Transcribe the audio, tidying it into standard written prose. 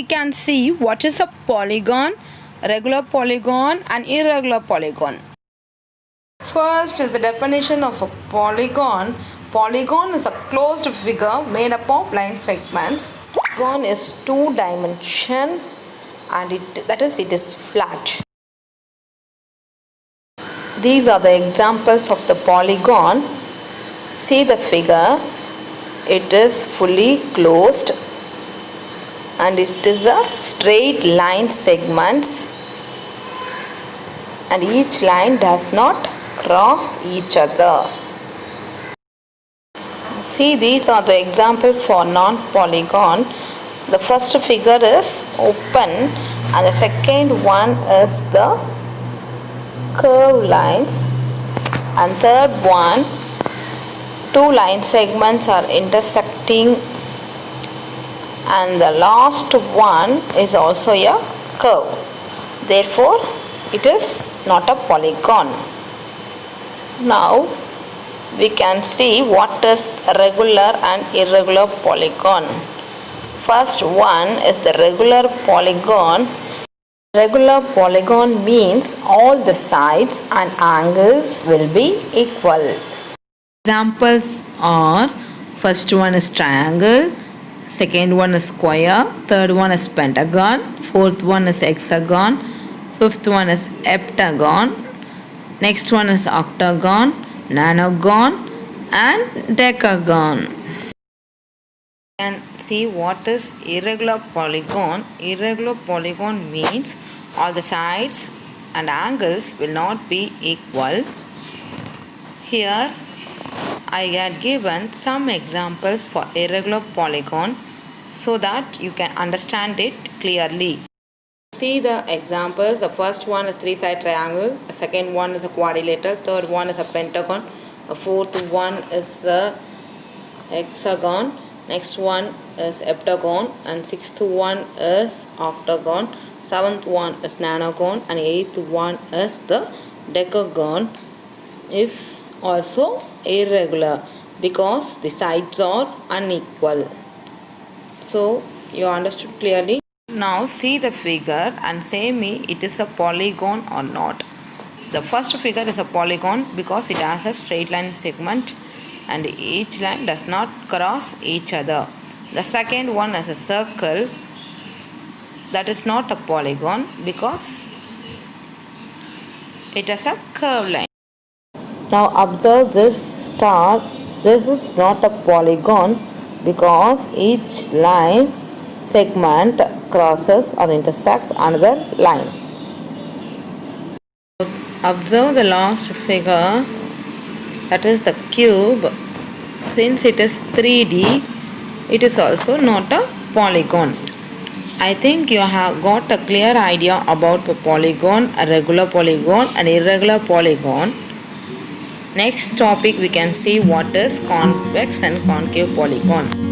we can see what is a polygon, regular polygon and irregular polygon. First is the definition of a polygon. Polygon is a closed figure made up of line segments. Polygon is two dimension and it is flat. These are the examples of the polygon. See the figure. It is fully closed and it is a straight line segments, and each line does not cross each other. See, these are the examples for non-polygon. The first figure is open and the second one is the curved lines, and third one, two line segments are intersecting, and the last one is also a curve. Therefore, it is not a polygon. Now, we can see what is regular and irregular polygon. First one is the regular polygon. Regular polygon means all the sides and angles will be equal. Examples are, first one is triangle, second one is square, third one is pentagon, fourth one is hexagon, fifth one is heptagon, next one is octagon, nonagon and decagon. And see what is irregular polygon. Irregular polygon means all the sides and angles will not be equal. Here I had given some examples for irregular polygon so that you can understand it clearly. See the examples. The first one is three-side triangle, the second one is a quadrilateral, third one is a pentagon, the fourth one is a hexagon, next one is heptagon, and sixth one is octagon, seventh one is nonagon, and eighth one is the decagon. If also irregular because the sides are unequal. So you understood clearly. Now see the figure and say me it is a polygon or not. The first figure is a polygon because it has a straight line segment and each line does not cross each other. The second one is a circle. That is not a polygon because it has a curved line. Now observe this star. This is not a polygon because each line segment crosses or intersects another line. Observe the last figure, that is a cube. Since it is 3D, it is also not a polygon. I think you have got a clear idea about the polygon, a regular polygon and irregular polygon. Next topic we can see what is convex and concave polygon.